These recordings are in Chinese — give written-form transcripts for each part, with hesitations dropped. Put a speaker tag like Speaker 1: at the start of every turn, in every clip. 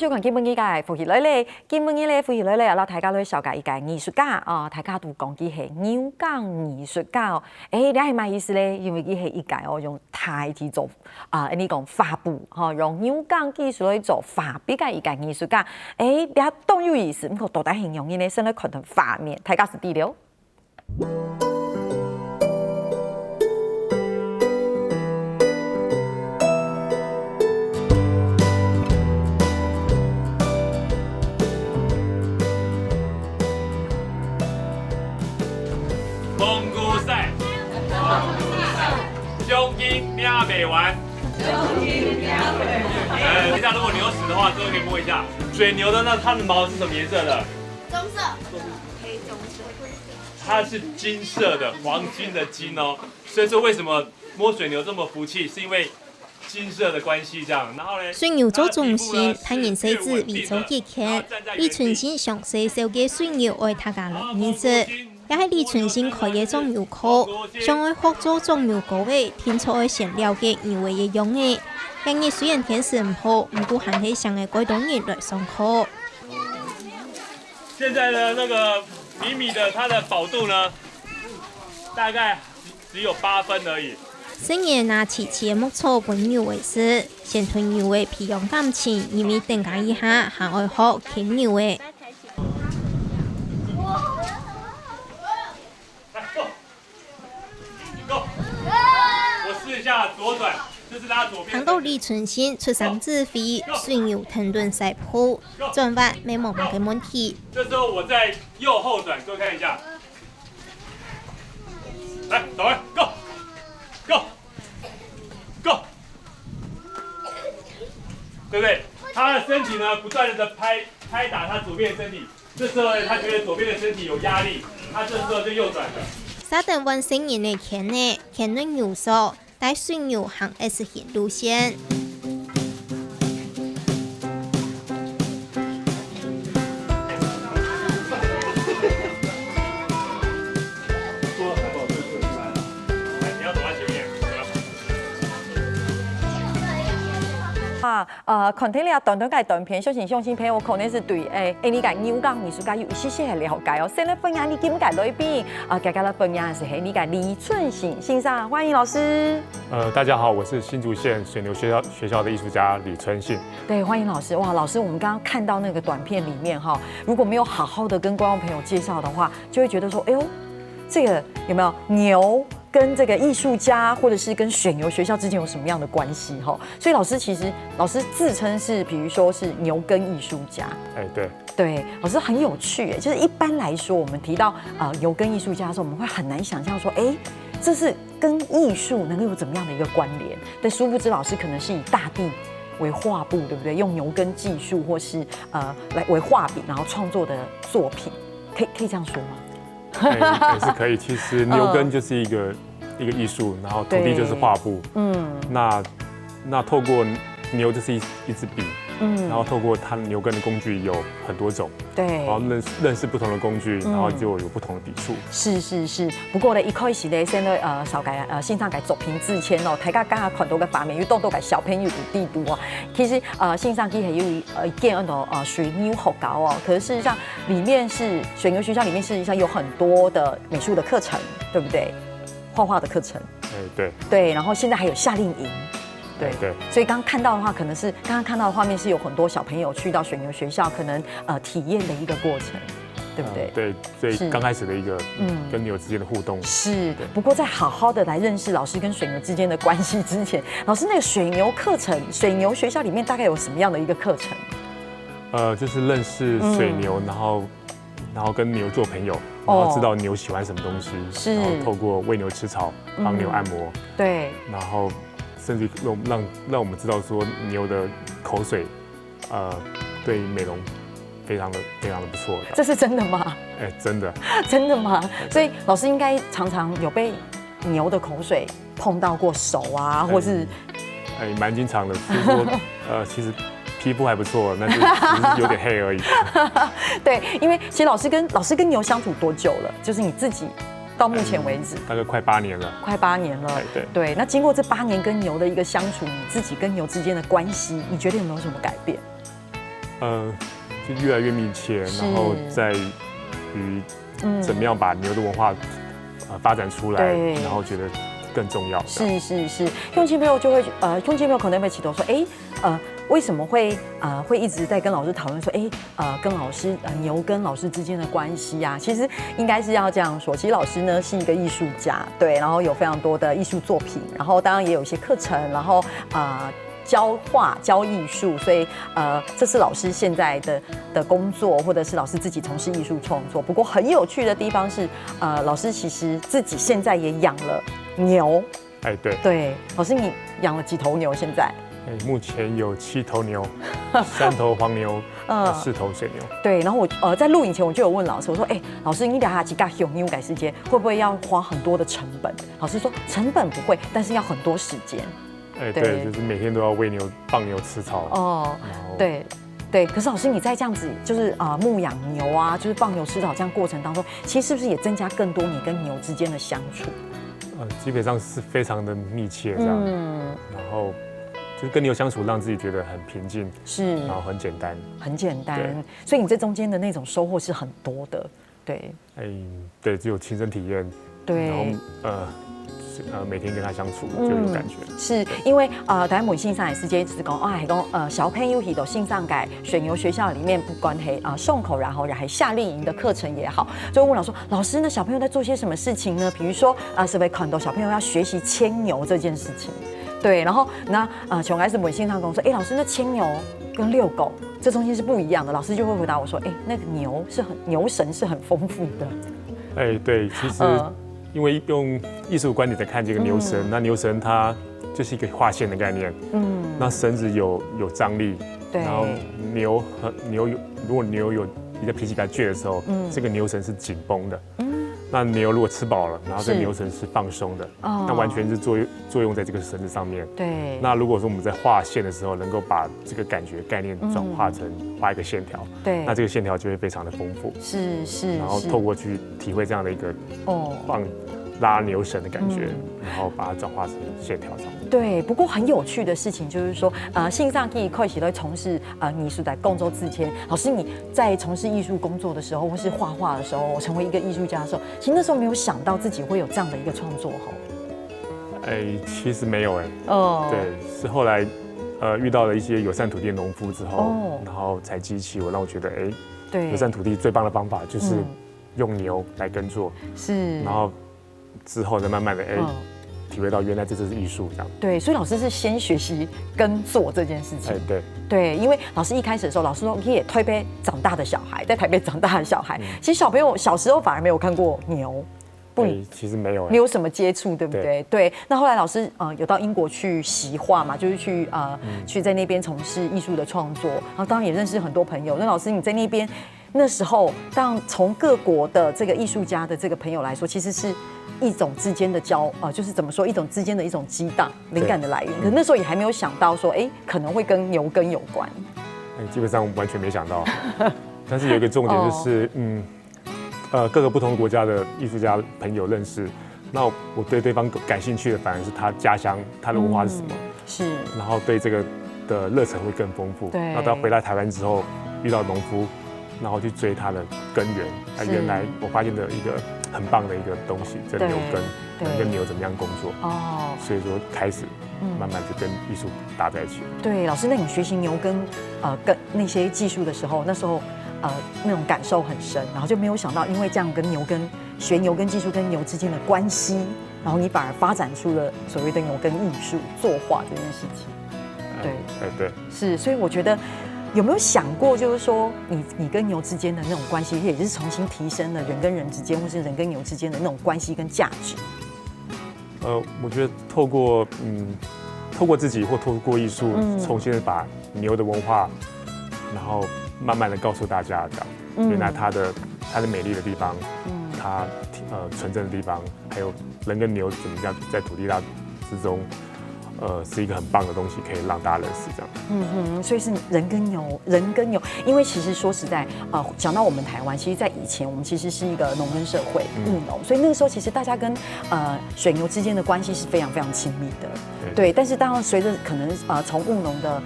Speaker 1: 收看今晡日嘅福氣女咧，今晡日咧福氣女咧，啊，大家都小解一解藝術家啊，大家都講佢係牛港藝術家哦。你係咩意思咧？因為佢係一解哦，用台字做你講畫布嚇，用牛港技術嚟做畫筆嘅一解藝術家。你當有意思，唔過到底形容呢咧，先嚟看睇畫面，大家是啲了。
Speaker 2: 胸筋捏美完，等一下，如果牛死的话，各位可以摸一下。水牛的那它的毛是什么颜色的？
Speaker 3: 棕色，黑棕色。
Speaker 2: 它是金色的，黄金的金哦。所以说为什么摸水牛这么服气，是因为金色的关系这样。然后呢，
Speaker 3: 水牛做中心，他人设置为做结看。李存兴详细设计水牛为他家落颜色。也係李存興開嘅種牛課，想愛學做種牛高位，天初愛先了解牛嘅嘢用嘅。人哋雖然天時唔好，唔過還係想嘅改動人來上課。
Speaker 2: 現在的那個米米的它的薄度呢，大概只有8分而已。
Speaker 3: 新爺拿起嘅木鋤本牛為師，先吞牛嘅培養感情，因為等間一下還愛學傾牛嘅。看到李存興出聲指揮，水牛停頓賽譜，轉彎沒毛病嘅問題。
Speaker 2: 這時候我在右後轉，各位看一下，來，走位 ，Go Go Go， 對不對？他的身體呢，不斷的拍打他左邊的身體，這時候呢，他覺得左邊的身體有壓力，他這時候就右轉了。
Speaker 3: 沙等灣成人嘅看呢，看論牛數。帶水牛行 S 型路線。
Speaker 1: 看睇你啊，短短片，相信朋友可能是對你個牛港藝術家有一些嘅了解哦。先嚟分享你今屆裏邊大家嚟分享是係你個李存興先生，歡迎老師。
Speaker 4: 大家好，我是新竹縣水牛學校的藝術家李存興。
Speaker 1: 對，歡迎老師。哇，老師，我們剛剛看到那個短片裡面哈，如果沒有好好的跟觀眾朋友介紹的話，就會覺得說，哎呦，這個有沒有牛？跟這個藝術家，或者是跟水牛學校之間有什麼樣的關係哈？所以老師其實老師自稱是，比如說是牛耕藝術家。
Speaker 4: 對，
Speaker 1: 對，老師很有趣誒，就是一般來說，我們提到牛耕藝術家的時候，我們會很難想象說，哎，這是跟藝術能夠有怎麼樣的一個關聯？但殊不知，老師可能是以大地為畫布，對不對？用牛耕技術或是來為畫筆，然後創作的作品，可以這樣說嗎？
Speaker 4: 也是可以。其實牛耕就是一個藝術，然後土地就是畫布。那透過牛就是一支筆，然後透過它牛耕的工具有很多種，對，然後認識不同的工具，然後就有不同的筆觸。
Speaker 1: 是。不過呢，一開始呢，先呢稍改欣賞改作品之前哦，大家剛剛看到嘅畫面，要多改小朋友的地圖哦。其實欣賞佢係有一件水牛學校哦，可是事實上裡面是水牛學校裡面，事實上有很多的美術的課程，對不對？畫畫的課程。對，然後現在還有夏令營。對，所以剛剛看到的話，可能是剛剛看到的畫面是有很多小朋友去到水牛學校，可能體驗的一個過程，對不對？
Speaker 4: 對，所以剛開始的一個跟牛之間的互動。
Speaker 1: 是的。不過在好好的來認識老師跟水牛之間的關係之前，老師那個水牛課程，水牛學校裡面大概有什麼樣的一個課程？
Speaker 4: 就是認識水牛，然後跟牛做朋友，然後知道牛喜歡什麼東西，然後透過餵牛吃草，幫牛按摩，
Speaker 1: 對，
Speaker 4: 然後甚至讓我們知道說牛的口水，對美容非常的不錯。
Speaker 1: 這是真的嗎？
Speaker 4: 真的。真
Speaker 1: 的嗎？所以老師應該常常有被牛的口水碰到過手啊，或是
Speaker 4: 蠻經常的。所以說其實皮膚還不錯，但是只是有點黑而已。
Speaker 1: 對，因為其實老師跟牛相處多久了？就是你自己。到目前為止，
Speaker 4: 大概快8年了。
Speaker 1: 快8年了，對。那經過這8年跟牛的一個相處，你自己跟牛之間的關係，你覺得有沒有什麼改變？
Speaker 4: 就越来越密切，然后在于怎么样把牛的文化发展出来，然后觉得更重要。
Speaker 1: 是，用亲朋友就会用亲朋友可能会起头说，为什么会一直在跟老师讨论说，跟老师牛跟老师之间的关系啊？其实应该是要这样说，其实老师呢是一个艺术家，对，然后有非常多的艺术作品，然后当然也有一些课程，然后教画、教艺术，所以这是老师现在的工作，或者是老师自己从事艺术创作。不过很有趣的地方是，老师其实自己现在也养了牛。对，老师你养了几头牛？现在？
Speaker 4: 目前有7头牛，3头黄牛，4头水牛。
Speaker 1: 对，然后我在录影前我就有问老师，我说，老师你俩下几个熊牛改时间会不会要花很多的成本？老师说成本不会，但是要很多时间。
Speaker 4: 对，就是每天都要喂牛、放牛、吃草。
Speaker 1: 对。可是老师你在这样子就是牧养牛啊，就是放牛吃草这样过程当中，其实是不是也增加更多你跟牛之间的相处？
Speaker 4: 基本上是非常的密切这样。然后就是跟牛相处，让自己觉得很平静，然后很简单。
Speaker 1: 所以你这中间的那种收获是很多的。对。
Speaker 4: 对，只有亲身体验。
Speaker 1: 对。
Speaker 4: 然后每天跟他相处就有感觉。
Speaker 1: 是因为台湾线上也是这次讲小朋友到线上改水牛学校里面不管送口然后还夏令营的课程也好，就问老师呢小朋友在做些什么事情呢？比如说是不是很多小朋友要学习牵牛这件事情？对，然后那琼还是线上跟我说，老师那牵牛跟遛狗这中间是不一样的。老师就会回答我说，那个牛神是很丰富的。
Speaker 4: 对，其实。因为用艺术观点在看这个牛绳，那牛绳它就是一个画线的概念，那绳子有张力，然后如果牛有比较脾气比较倔的时候，这个牛绳是紧绷的，那牛如果吃饱了，然后这个牛绳是放松的，那完全是作用在这个绳子上面。
Speaker 1: 对。
Speaker 4: 那如果说我们在画线的时候，能够把这个感觉概念转化成画一个线条，
Speaker 1: 对，
Speaker 4: 那这个线条就会非常的丰富。
Speaker 1: 是。
Speaker 4: 然后透过去体会这样的一个拉牛绳的感觉，然后把它转化成线条上。
Speaker 1: 对，不过很有趣的事情就是说，线上可以开始在从事艺术在工作之前，老师你在从事艺术工作的时候，或是画画的时候，我成为一个艺术家的时候，其实那时候没有想到自己会有这样的一个创作
Speaker 4: 其实没有对，是后来遇到了一些友善土地的农夫之后，然后才激起我，让我觉得对，友善土地最棒的方法就是用牛来耕作，然后之后再慢慢的体会到原来这就是艺术这样。
Speaker 1: 对，所以老师是先学习耕作这件事情。对，因为老师一开始的时候，老师说你也台北长大的小孩，在台北长大的小孩，其实小朋友小时候反而没有看过牛。
Speaker 4: 其实没有，
Speaker 1: 没有什么接触，对不对？对。那后来老师有到英国去习画嘛，就是去在那边从事艺术的创作，然后当然也认识很多朋友。那老师你在那边那时候，当从各国的这个艺术家的这个朋友来说，其实是一种之间的就是怎么说，一种之间的一种激荡灵感的来源。可是那时候也还没有想到说，可能会跟牛耕有关。
Speaker 4: 基本上完全没想到。但是有一个重点就是，各个不同国家的艺术家朋友认识，那我对对方感兴趣的反而是他家乡他的文化是什么，然后对这个的热忱会更丰富。
Speaker 1: 对，
Speaker 4: 那他回来台湾之后遇到农夫，然后去追他的根源，原来我发现的一个很棒的一个东西，这牛耕，跟牛怎么样工作所以说开始慢慢就跟艺术搭在一起。
Speaker 1: 对，老师，那你学习牛耕跟那些技术的时候，那时候那种感受很深，然后就没有想到，因为这样跟学牛耕技术跟牛之间的关系，然后你反而发展出了所谓的牛耕艺术作画这件事情。
Speaker 4: 对，
Speaker 1: 是，所以我觉得有没有想过，就是说你跟牛之间的那种关系，也就是重新提升了人跟人之间，或是人跟牛之间的那种关系跟价值？
Speaker 4: 我觉得透过自己或透过艺术，重新把牛的文化，然后慢慢的告诉大家，这样，原来它的美丽的地方，它纯正的地方，还有人跟牛怎么样在土地之中，是一个很棒的东西，可以让大家认识这样。
Speaker 1: 所以是人跟牛，因为其实说实在，讲到我们台湾，其实在以前我们其实是一个农耕社会，务农，所以那个时候其实大家跟水牛之间的关系是非常非常亲密的。对，但是当然随着可能从务农的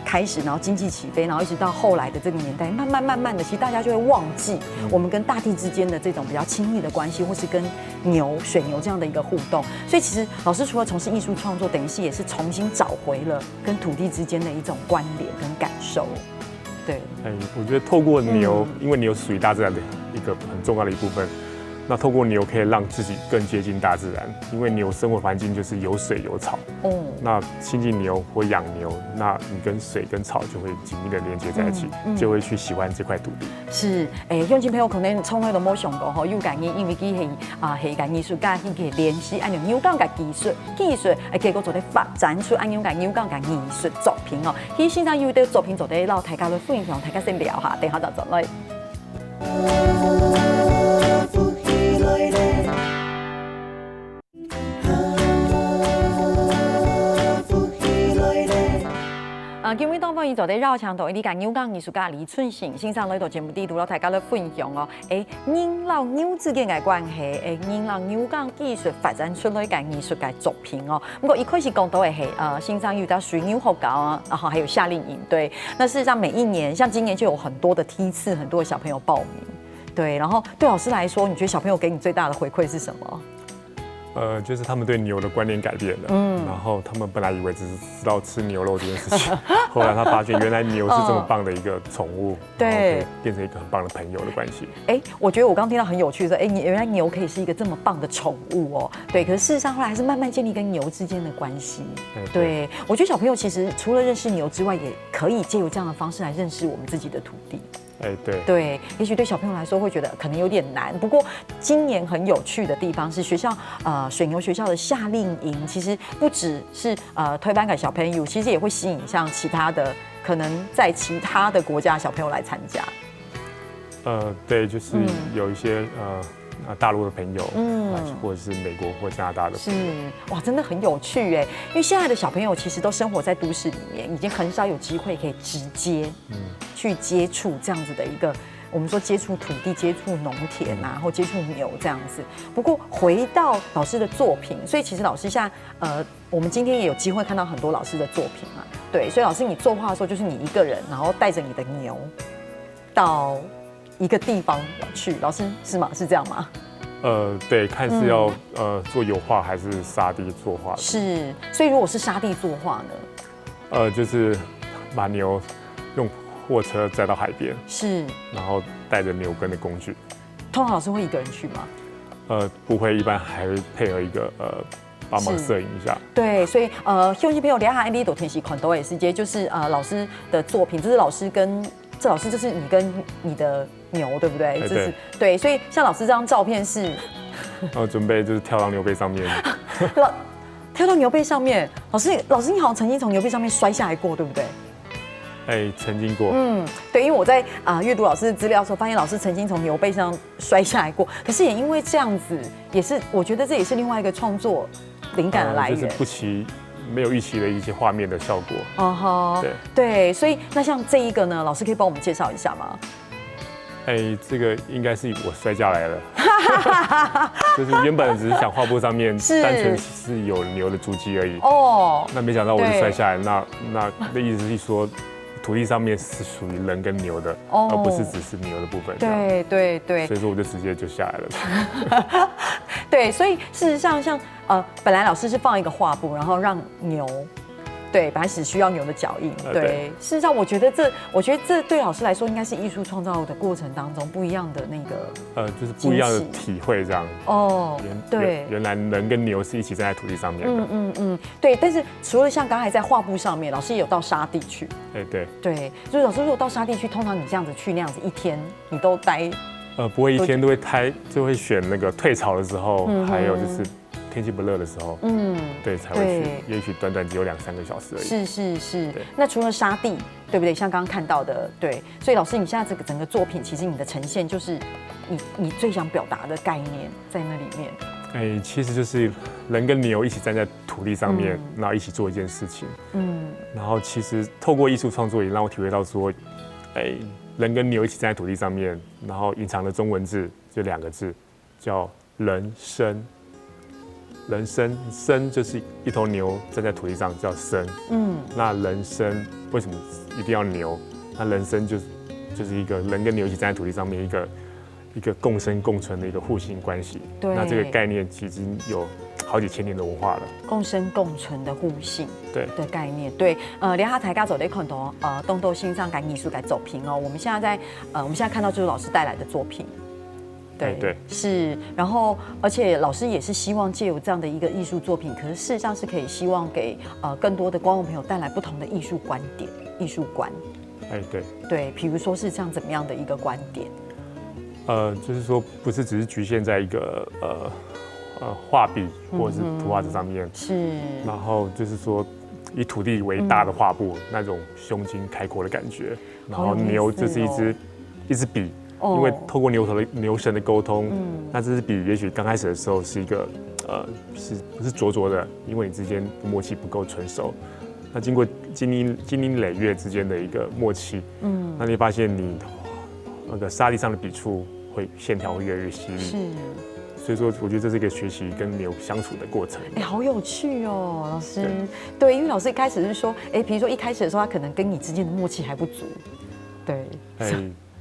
Speaker 1: 开始，然后经济起飞，然后一直到后来的这个年代，慢慢的，其实大家就会忘记我们跟大地之间的这种比较亲密的关系，或是跟水牛这样的一个互动。所以其实老师除了从事艺术创作，等于是也是重新找回了跟土地之间的一种关联跟感受。对，
Speaker 4: 我觉得透过牛，因为牛属于大自然的一个很重要的一部分。那透过牛可以让自己更接近大自然，因为牛生活环境就是有水有草。那亲近牛或养牛，那你跟水跟草就会紧密的连接在一起，就会去喜欢这块土地。
Speaker 1: 是，乡亲朋友可能从来都冇想过吼，有家己因为佢系家艺术家，佢嘅联系按牛港嘅技术，结果做咧发展出按牛港嘅艺术作品哦。其实现在有啲作品做咧，让大家来分享，大家先聊下，等下就再来。今日当朋友做在绕墙头，你讲牛港艺术家李春成先生来到节目地图了，大家来分享哦。人老牛之间嘅关系，人老牛港技术发展出来嘅艺术嘅作品哦。不过一开始讲到嘅係先生遇到水牛学校啊，然后还有夏令营，对。那事实上每一年，像今年就有很多的梯次，很多的小朋友报名，对。然后对老师来说，你觉得小朋友给你最大的回馈是什么？
Speaker 4: 就是他们对牛的观念改变了，然后他们本来以为只是知道吃牛肉这件事情，后来他发现原来牛是这么棒的一个宠物，对，变成一个很棒的朋友的关系。
Speaker 1: 我觉得我刚听到很有趣的说，原来牛可以是一个这么棒的宠物哦，对。可是事实上后来还是慢慢建立跟牛之间的关系，对。我觉得小朋友其实除了认识牛之外，也可以借由这样的方式来认识我们自己的土地。对，也许对小朋友来说会觉得可能有点难。不过今年很有趣的地方是学校水牛学校的夏令营，其实不只是推班给小朋友，其实也会吸引像其他的可能在其他的国家的小朋友来参加。
Speaker 4: 对，就是有一些大陆的朋友，或者是美国或加拿大的朋友。
Speaker 1: 是，哇，真的很有趣哎！因为现在的小朋友其实都生活在都市里面，已经很少有机会可以直接去接触这样子的一个，我们说接触土地、接触农田啊，或接触牛这样子。不过回到老师的作品，所以其实老师现在我们今天也有机会看到很多老师的作品啊。对，所以老师你作画的时候，就是你一个人，然后带着你的牛到一个地方去，老师是吗？是这样吗？
Speaker 4: 对，看是要做油画还是沙地作画。
Speaker 1: 是，所以如果是沙地作画
Speaker 4: 呢？就是把牛用货车载到海边，
Speaker 1: 是，然
Speaker 4: 后带着牛耕的工具。
Speaker 1: 通常老师会一个人去吗？
Speaker 4: 不会，一般还会配合一个帮忙摄影一下。
Speaker 1: 对，所以兄弟朋友，聊下 Andy 都天喜款都也是接，就是老师的作品，这是老师跟这是你跟你的牛，对不对？这是对，所以像老师这张照片是，
Speaker 4: 准备就是跳到牛背上面，
Speaker 1: 跳到牛背上面。老师你好像曾经从牛背上面摔下来过，对不对？
Speaker 4: 曾经过。
Speaker 1: 对，因为我在阅读老师的资料的时候，发现老师曾经从牛背上摔下来过。可是也因为这样子，也是我觉得这也是另外一个创作灵感的来源。
Speaker 4: 就是没有预期的一些画面的效果。
Speaker 1: 对，所以那像这一个呢，老师可以帮我们介绍一下吗？
Speaker 4: 这个应该是我摔下来了，就是原本只是想画布上面单纯是有牛的足迹而已。那没想到我就摔下来，那意思是说，土地上面是属于人跟牛的，而不是只是牛的部分。
Speaker 1: 对，
Speaker 4: 所以说我就直接就下来了。
Speaker 1: 对，所以事实上像本来老师是放一个画布，然后让牛。对，本来只需要牛的脚印。对，事实上，我觉得这对老师来说，应该是艺术创造的过程当中不一样的那个
Speaker 4: 就是不一样的体会这样。对，原来人跟牛是一起站在土地上面的。
Speaker 1: 对。但是除了像刚才在画布上面，老师也有到沙地去。对，所以老师如果到沙地去，通常你这样子去那样子一天，你都待？
Speaker 4: 不会一天都会就会选那个退潮的时候，还有就是。天气不热的时候，对，才会去，也许短短只有2-3个小时而已。
Speaker 1: 是。那除了沙地，对不对？像刚刚看到的，对。所以老师，你现在这个整个作品，其实你的呈现就是你最想表达的概念在那里面。
Speaker 4: 其实就是人跟牛一起站在土地上面，然后一起做一件事情。然后其实透过艺术创作也让我体会到说，人跟牛一起站在土地上面，然后隐藏的中文字就2个字，叫人生。人生，生就是一头牛站在土地上叫生。那人生为什么一定要牛？那人生就是一个人跟牛一起站在土地上面一个共生共存的一个互信关系。
Speaker 1: 对，
Speaker 4: 那这个概念其实有好几千年的文化了。
Speaker 1: 共生共存的互信，
Speaker 4: 对
Speaker 1: 的概念。对，连他台家走的看到东斗欣赏感艺术感走平哦。我们现在看到就是老师带来的作品。对，是，然后而且老师也是希望借由这样的一个艺术作品，可是事实上是可以希望给更多的观众朋友带来不同的艺术观点、艺术观。对，比如说是这样怎么样的一个观点？
Speaker 4: 就是说不是只是局限在一个画笔或者是图画纸上面，
Speaker 1: 是，
Speaker 4: 然后就是说以土地为大的画布，那种胸襟开阔的感觉，然后牛就是一支笔。因为透过牛神的沟通，那这支笔也许刚开始的时候是一个不是灼灼的，因为你之间的默契不够纯熟。那经过经年累月之间的一个默契，那你会发现你那个沙地上的笔触线条会越来越细腻。所以说，我觉得这是一个学习跟牛相处的过程。
Speaker 1: 好有趣哦，老师。对，因为老师一开始是说，比如说一开始的时候，他可能跟你之间的默契还不足。对。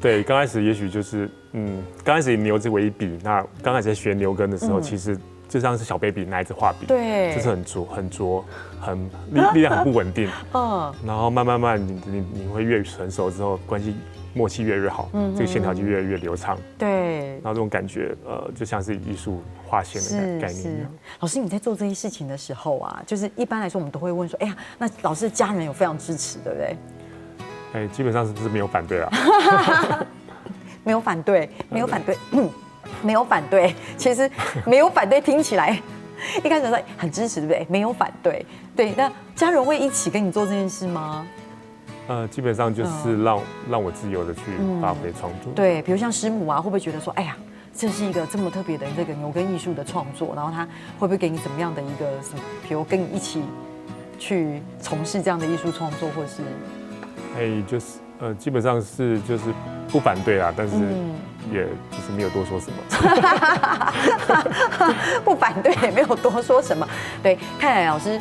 Speaker 4: 对，刚开始也许就是，刚开始以牛子为笔，那刚开始在学牛耕的时候，其实就像是小 baby 拿一支画笔，
Speaker 1: 对，
Speaker 4: 就是很拙，力量很不稳定，然后慢慢你会越成熟之后，关系默契越来越好，这个线条就越来越流畅，
Speaker 1: 对，
Speaker 4: 然后这种感觉，就像是艺术画线的概念一样。
Speaker 1: 老师，你在做这些事情的时候啊，就是一般来说我们都会问说，那老师的家人有非常支持，对不对？
Speaker 4: 基本上是没有反对啊，
Speaker 1: 没有反对，没有反对。其实没有反对听起来一开始说很支持，对不对？没有反对，对。那家人会一起跟你做这件事吗？
Speaker 4: 基本上就是让我自由的去发挥创作。
Speaker 1: 对，比如像师母啊，会不会觉得说，这是一个这么特别的这个牛耕艺术的创作，然后他会不会给你怎么样的一个什么，比如跟你一起去从事这样的艺术创作，或者是？
Speaker 4: 就是基本上是就是不反对啦，但是也就是没有多说什么。
Speaker 1: 不反对也没有多说什么。对，看来老师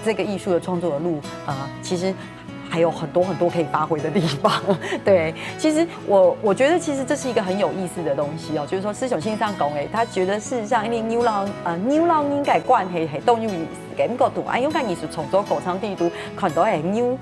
Speaker 1: 这个艺术的创作的路，其实还有很多可以发挥的地方。对，其实我觉得其实这是一个很有意思的东西哦，就是说施雄先生讲他觉得事实上因为牛郎应该关系系都有意思。咁個同因為藝術創作過程地都看到係牛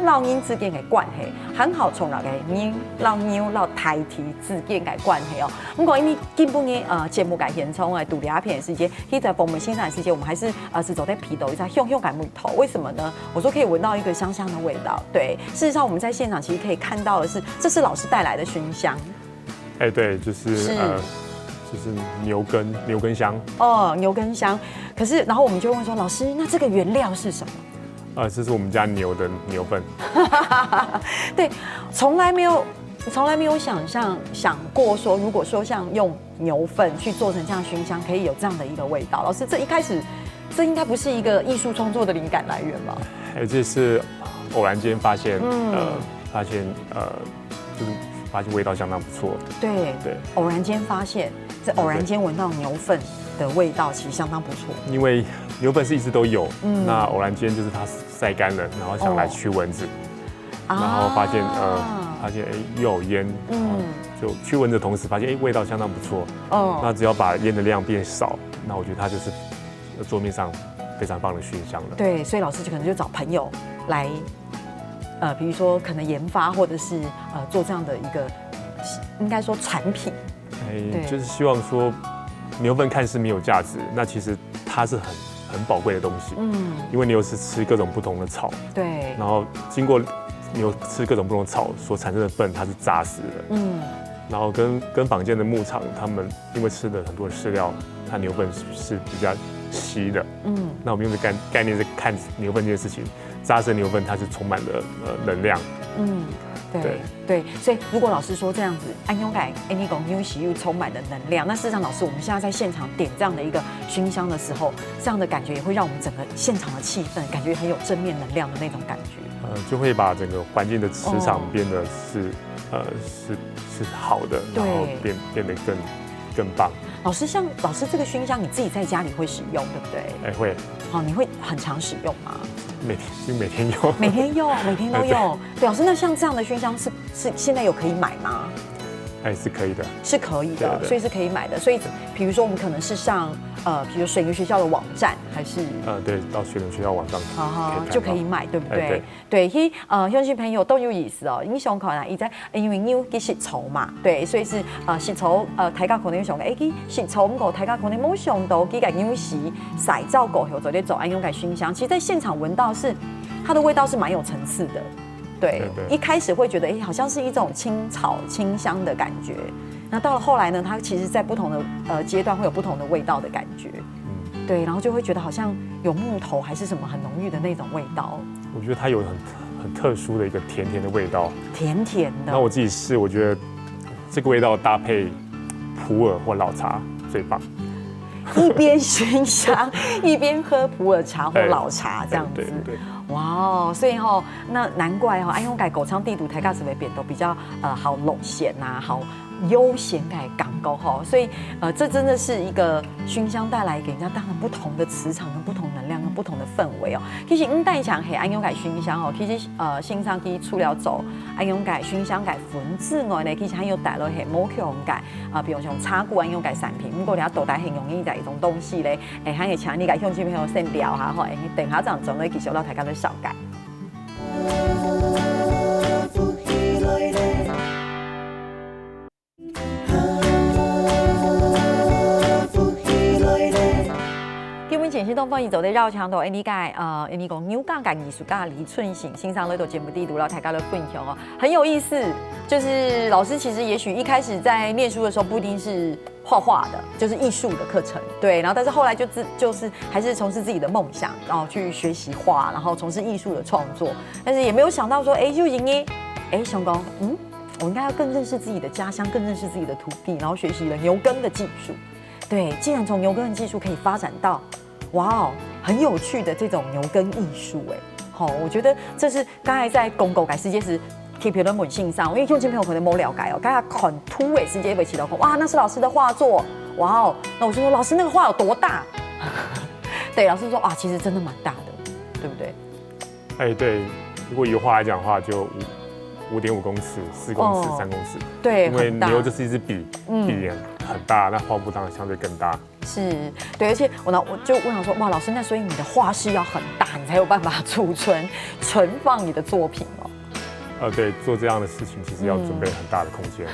Speaker 1: 老鷹之間嘅關係，很好從那個牛老台體之間嘅關係哦。咁講因為基本嘅節目嘅現場嘅獨立片時間，其實我們現場時間我們還是是走在皮斗一下香感木頭，為什麼呢？我說可以聞到一個香香的味道。對，事實上我們在現場其實可以看到的是，這是老師帶來的熏香。
Speaker 4: 對，就是牛耕香
Speaker 1: 牛耕香。可是，然后我们就问说，老师，那这个原料是什么？
Speaker 4: 这是我们家牛的牛粪。
Speaker 1: 对，从来没有想过说，如果说像用牛粪去做成这样熏香，可以有这样的一个味道。老师，这一开始，这应该不是一个艺术创作的灵感来源吧？
Speaker 4: 这是偶然间发现，就是发现味道相当不错。
Speaker 1: 对，偶然间发现，偶然间闻到牛粪的味道，其实相当不错。
Speaker 4: 因为牛粪是一直都有，那偶然间就是它晒干了，然后想来驱蚊子，然后发现又有烟，就驱蚊子的同时发现味道相当不错，那只要把烟的量变少，那我觉得它就是桌面上非常棒的熏香了。
Speaker 1: 对，所以老师就可能就找朋友来，比如说可能研发或者是做这样的一个，应该说产品。
Speaker 4: 就是希望说牛粪看似没有价值，那其实它是很宝贵的东西。因为牛是吃各种不同的草，
Speaker 1: 对，
Speaker 4: 然后经过牛吃各种不同的草所产生的粪，它是扎实的。然后跟坊间的牧场，他们因为吃了很多的饲料，它牛粪是比较稀的。那我们用的概念是看牛粪这件事情，扎实的牛粪它是充满了能量。
Speaker 1: 对，所以如果老师说这样子，安永改你讲牛喜又充满了能量，那事实上老师我们现在在现场点这样的一个熏香的时候，这样的感觉也会让我们整个现场的气氛感觉很有正面能量的那种感觉。
Speaker 4: 就会把整个环境的磁场变得是好的，然后变得更棒。
Speaker 1: 老师，像老师这个熏香，你自己在家里会使用，对不对？
Speaker 4: 会。
Speaker 1: 好，你会很常使用吗？
Speaker 4: 每天用。
Speaker 1: 每天用，每天都用。对，老师，那像这样的熏香是现在有可以买吗？
Speaker 4: 是可以的，
Speaker 1: 是可以的，所以是可以买的。所以，比如说我们可能是上比如水牛学校的网站，还是
Speaker 4: 对，到水牛学校网站
Speaker 1: 就可以买，对不对？对，乡亲朋友都有意思哦。英雄可能因为牛去食草嘛，对，所以是食草大家可能想去食草，唔过大家可能冇想到佢个牛是晒照过后做咧做安用个熏香。其实，在现场闻到是它的味道是蛮有层次的。对，一开始会觉得好像是一种青草清香的感觉，那到了后来呢，它其实在不同的阶段会有不同的味道的感觉，对，然后就会觉得好像有木头还是什么很浓郁的那种味道。
Speaker 4: 我觉得它有很特殊的一个甜甜的味道，
Speaker 1: 甜甜的。
Speaker 4: 那我自己试，我觉得这个味道搭配普洱或老茶最棒。
Speaker 1: 一边熏香一边喝普洱茶或老茶这样子，哇哦！所以那难怪安永改狗仓地图台咖子为变都比较好拢闲呐，好悠闲改港沟所以这真的是一个熏香带来给人家当然不同的磁场跟不同能量跟不同的氛围哦。其实带讲嘿安永改熏香其实线上可以除了走安永改熏香改粉之外呢，其实还有带了嘿某种改比如像茶具安永改产品，不过你要都带很容易的一种东西咧，还会请你改乡亲朋友先聊下等下这样总咧其实到大家都少改。简讯东方已走在绕墙头，你讲牛港跟艺术家李春行欣赏那朵节目地图，然后大家的分享很有意思。就是老师其实也许一开始在念书的时候不一定是画画的，就是艺术的课程，对。然后但是后来就是还是从事自己的梦想，然后去学习画，然后从事艺术的创作。但是也没有想到说，就已经熊公，我应该要更认识自己的家乡，更认识自己的土地，然后学习了牛耕的技术。对，既然从牛耕的技术可以发展到哇哦，很有趣的这种牛耕艺术我觉得这是刚才在公共改世界时 keep 的本性上，因为用亲朋友可能没了解刚才看突诶世界被起到哇，那是老师的画作，哇哦，那我就说老师那个画有多大？对，老师说其实真的蛮大的，对不对？
Speaker 4: 对，如果以画来讲的话，就5.5公尺、4公尺、3公尺，
Speaker 1: 对，
Speaker 4: 因为牛就是一支笔，笔也很大，那画布当然相对更大。
Speaker 1: 是对，而且我就想说，哇，老师，那所以你的画室要很大，你才有办法储存放你的作品
Speaker 4: 对，做这样的事情其实要准备很大的空间。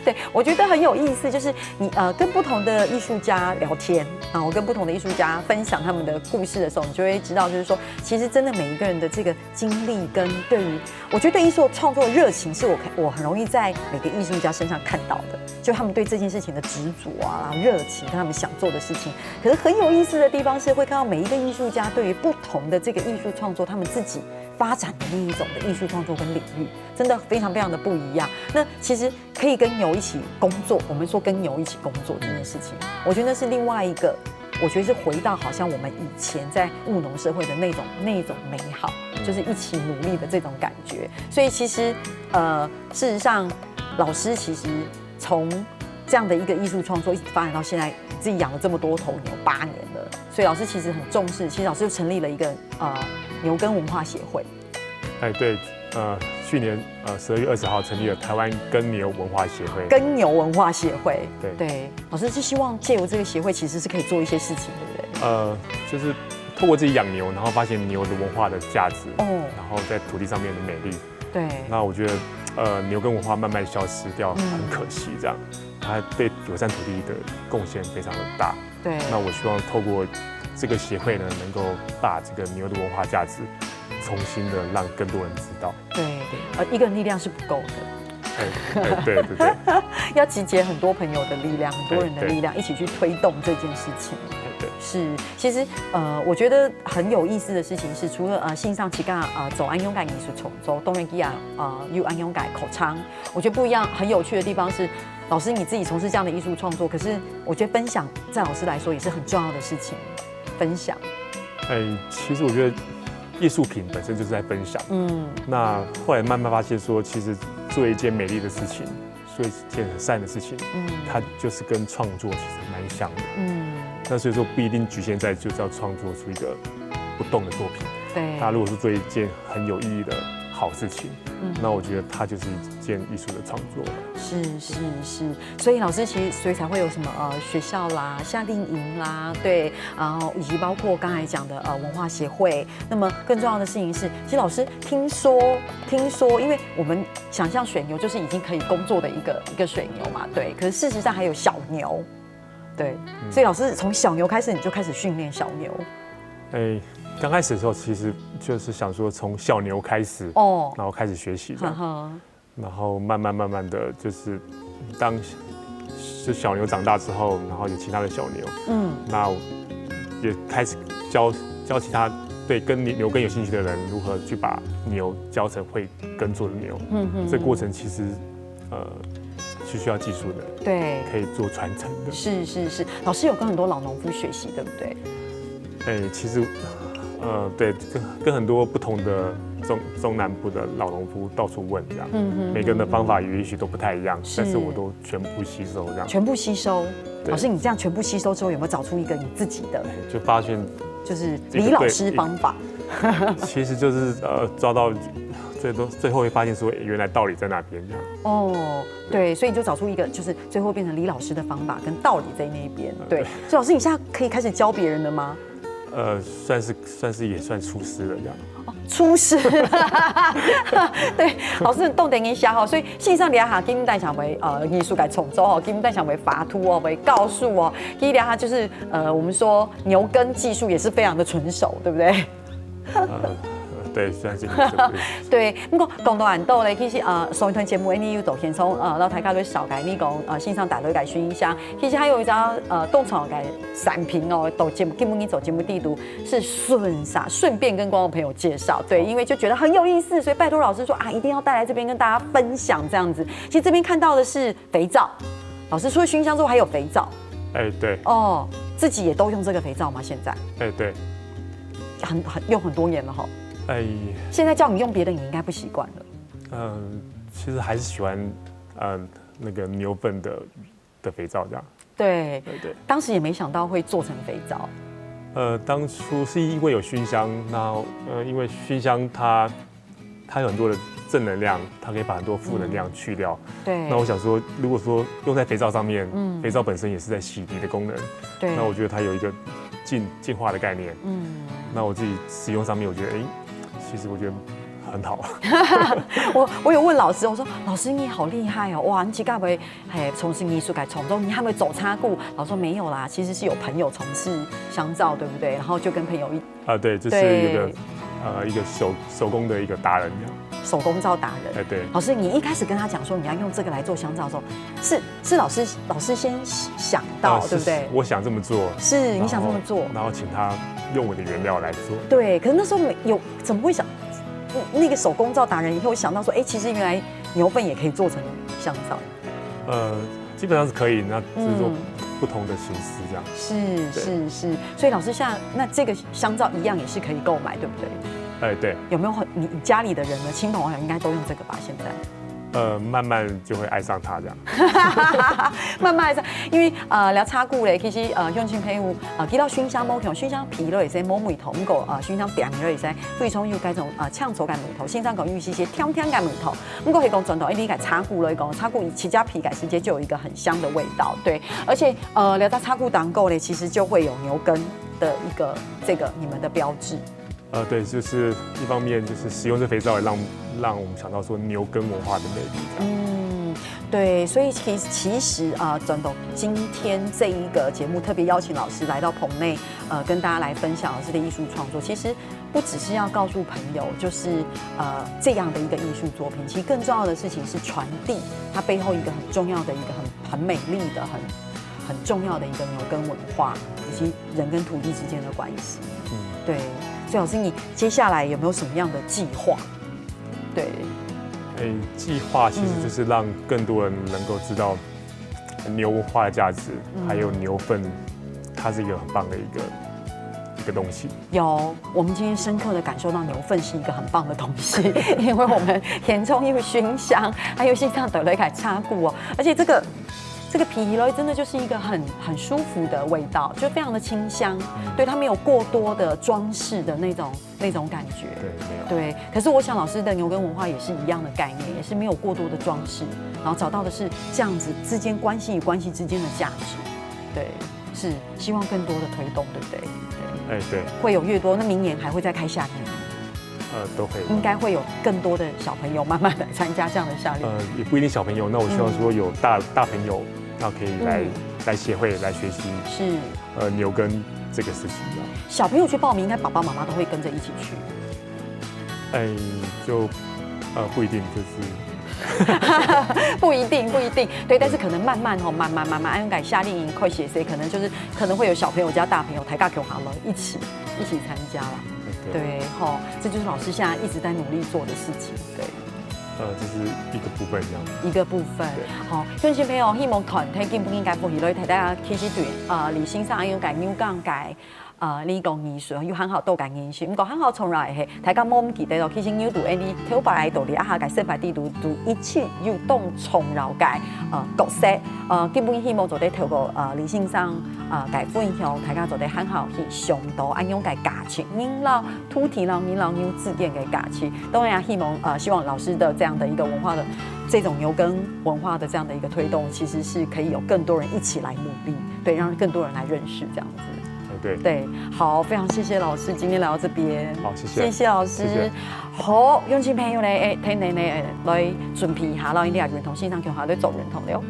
Speaker 1: 对，我觉得很有意思，就是你跟不同的艺术家聊天，然后跟不同的艺术家分享他们的故事的时候，你就会知道，就是说，其实真的每一个人的这个经历跟对于，我觉得对艺术创作的热情，是我很容易在每个艺术家身上看到的，就他们对这件事情的执着热情跟他们想做的事情。可是很有意思的地方是，会看到每一个艺术家对于不同的这个艺术创作，他们自己发展的那一种的艺术创作跟领域，真的非常非常的不一样。那其实可以跟牛一起工作，我们说跟牛一起工作这件事情，我觉得那是另外一个，我觉得是回到好像我们以前在务农社会的那种美好，就是一起努力的这种感觉。所以其实事实上，老师其实从这样的一个艺术创作一直发展到现在，自己养了这么多头牛8年了，所以老师其实很重视。其实老师就成立了一个牛耕文化协会。
Speaker 4: 对，去年12月20号成立了台湾耕牛文化协会。
Speaker 1: 耕牛文化协会，
Speaker 4: 对，
Speaker 1: 老师是希望借由这个协会，其实是可以做一些事情，对不对？
Speaker 4: 就是透过自己养牛，然后发现牛的文化的价值，然后在土地上面的美丽。
Speaker 1: 对，
Speaker 4: 那我觉得牛耕文化慢慢消失掉，很可惜，这样，它对友善土地的贡献非常的大。
Speaker 1: 对，
Speaker 4: 那我希望透过这个协会呢，能够把这个牛的文化价值重新的让更多人知道。
Speaker 1: 对，一个人力量是不够的。
Speaker 4: 对，
Speaker 1: 要集结很多朋友的力量，很多人的力量，一起去推动这件事情。
Speaker 4: 对，
Speaker 1: 是，其实我觉得很有意思的事情是，除了线上其他走安勇改艺术重走东元基亚有安勇改口唱，我觉得不一样，很有趣的地方是，老师你自己从事这样的艺术创作，可是我觉得分享在老师来说也是很重要的事情，分享。
Speaker 4: 其实我觉得艺术品本身就是在分享。那后来慢慢发现说，其实做一件美丽的事情，做一件很善的事情，它就是跟创作其实蛮像的。那所以说不一定局限在就是要创作出一个不动的作品。
Speaker 1: 对。
Speaker 4: 他如果是做一件很有意义的好事情，那我觉得它就是一件艺术的创作。
Speaker 1: 是，所以老师其实所以才会有什么学校啦、夏令营啦，对，然后以及包括刚才讲的文化协会。那么更重要的事情是，其实老师听说，因为我们想象水牛就是已经可以工作的一个水牛嘛，对。可是事实上还有小牛，对，所以老师从小牛开始你就开始训练小牛。
Speaker 4: 刚开始的时候其实就是想说从小牛开始，然后开始学习这样，然后慢慢的就是当小牛长大之后，然后有其他的小牛，那也开始教其他对跟牛耕有兴趣的人如何去把牛教成会耕作的牛。这个过程其实是需要技术的，
Speaker 1: 对，
Speaker 4: 可以做传承的。
Speaker 1: 是，老师有跟很多老农夫学习，对不对？
Speaker 4: 其实，对，跟很多不同的中南部的老农夫到处问这样，每个人的方法也许都不太一样，但是我都全部吸收这样。
Speaker 1: 全部吸收，老师，你这样全部吸收之后，有没有找出一个你自己的？
Speaker 4: 就发现
Speaker 1: 就是李老师方法。
Speaker 4: 其实就是抓到最后会发现说，原来道理在那边这样。
Speaker 1: 对，所以你就找出一个，就是最后变成李老师的方法跟道理在那一边。对，所以老师，你现在可以开始教别人了吗？
Speaker 4: 算是也算出师了这样。
Speaker 1: 出师，对，老师很懂得一下哈，所以线上聊下，今天想为艺术改重奏哦，今天想为法图哦，为告诉哦，今天聊下就是我们说牛耕技术也是非常的纯熟，对不对？
Speaker 4: 对，虽然是
Speaker 1: 对，不过讲到很多咧，其实上一段节目你有先从老大家都少改，你讲线上打对改熏香，其实还有一张动场改产品哦，都节目根本你走节目地图是顺便跟观众朋友介绍，对，因为就觉得很有意思，所以拜托老师说一定要带来这边跟大家分享这样子。其实这边看到的是肥皂，老师除了熏香之后还有肥皂，
Speaker 4: 对，
Speaker 1: 自己也都用这个肥皂吗？现在？
Speaker 4: 对，
Speaker 1: 用很多年了哈。现在叫你用别的，你应该不习惯了。
Speaker 4: 其实还是喜欢那个牛粪的肥皂这样。
Speaker 1: 对，当时也没想到会做成肥皂。
Speaker 4: 当初是因为有熏香，然后因为熏香它有很多的正能量，它可以把很多负能量去掉。
Speaker 1: 对。
Speaker 4: 那我想说，如果说用在肥皂上面，肥皂本身也是在洗涤的功能。
Speaker 1: 对。
Speaker 4: 那我觉得它有一个净化的概念。那我自己使用上面，我觉得其实我觉得很好。
Speaker 1: 我有问老师，我说老师你好厉害哦，哇，你几该不会从事艺术改从中，你还没走插顾？老师说没有啦，其实是有朋友从事香皂，对不对？然后就跟朋友
Speaker 4: 对，就是一个手工的一个达人这样。
Speaker 1: 手工皂达人。
Speaker 4: 对。
Speaker 1: 老师，你一开始跟他讲说你要用这个来做香皂的时候，是老师先想到，对不对？
Speaker 4: 我想这么做。
Speaker 1: 是你想这么做，
Speaker 4: 然后请他用我的原料来做。
Speaker 1: 对，可是那时候怎么会想？那个手工皂达人以后想到说，其实原来牛粪也可以做成香皂。
Speaker 4: 基本上是可以，那只是说不同的形式这样。
Speaker 1: 是，所以老师现在那这个香皂一样也是可以购买，对不对？
Speaker 4: 对。有
Speaker 1: 没有你家里的人呢？亲朋好友应该都用这个吧？现在？
Speaker 4: 慢慢就会爱上它这样。
Speaker 1: 慢慢爱上，因为聊插久咧，其实用亲朋友记到熏香某种熏香皮了，也是某味头，不过熏香点了也是非常有嗰种呛手感味头，线上讲有一些甜甜感味头，不过可以讲传统，你改插久了，讲插久起家皮改直接就有一个很香的味道，对，而且聊到插久当购咧，其实就会有牛耕的一个这个你们的标志。
Speaker 4: 对，就是一方面就是使用这肥皂也让我们想到说牛耕文化的魅力。
Speaker 1: 对，所以其实真的今天这一个节目特别邀请老师来到棚内，跟大家来分享老师的艺术创作。其实不只是要告诉朋友，就是这样的一个艺术作品，其实更重要的事情是传递它背后一个很重要的一个很美丽的很重要的一个牛耕文化，以及人跟土地之间的关系。对。所以老师，你接下来有没有什么样的计划？对。
Speaker 4: 计划其实就是让更多人能够知道牛文化的价值，还有牛粪，它是一个很棒的一个东西。
Speaker 1: 有，我们今天深刻的感受到牛粪是一个很棒的东西，因为我们田中又熏香，还有线上得了一个插固哦，而且这个皮呢，真的就是一个很舒服的味道，就非常的清香，对，它没有过多的装饰的那种感觉，
Speaker 4: 对，没有。
Speaker 1: 对，可是我想老师的牛耕文化也是一样的概念，也是没有过多的装饰，然后找到的是这样子之间关系与关系之间的价值，对，是希望更多的推动，对不对？对，
Speaker 4: 对，
Speaker 1: 会有越多，那明年还会再开夏天吗？
Speaker 4: 都会，
Speaker 1: 应该会有更多的小朋友慢慢的参加这样的夏令营。
Speaker 4: 也不一定小朋友，那我希望说有大朋友，那可以来协会来学习，是牛耕这个事情。
Speaker 1: 小朋友去报名，应该爸爸妈妈都会跟着一起去。
Speaker 4: 就不一定，就是
Speaker 1: 不一定，对，但是可能慢慢，按改夏令营快写谁，可能会有小朋友加大朋友抬杠给好了，一起参加了。对，这就是老师现在一直在努力做的事情。对，
Speaker 4: 这是一个部分这样。
Speaker 1: 一个部分，乡亲朋友，希望团体根本应该不许来大家其实对李先生用改牛港改。理工艺术有很好多嘅藝術，不過很好從來係大家冇咁記得咯。其實牛度誒，你挑白度，你一下嘅色白地度一切要當從柔嘅角色，基本希望做啲透過李先生嘅分享，大家做啲很好去上到安樣嘅價值，您老土地老民老牛字典嘅價值。當然希望老師的這樣的一個文化的這種牛耕文化的這樣的一個推動，其實是可以有更多人一起來努力，對，讓更多人來認識這樣子。對，好，非常謝謝老師，今天來到這邊，
Speaker 4: 好，謝謝
Speaker 1: 老師。好，鄉親朋友咧，睇你咧來準備下啦，你係認同線上強下都做認同了。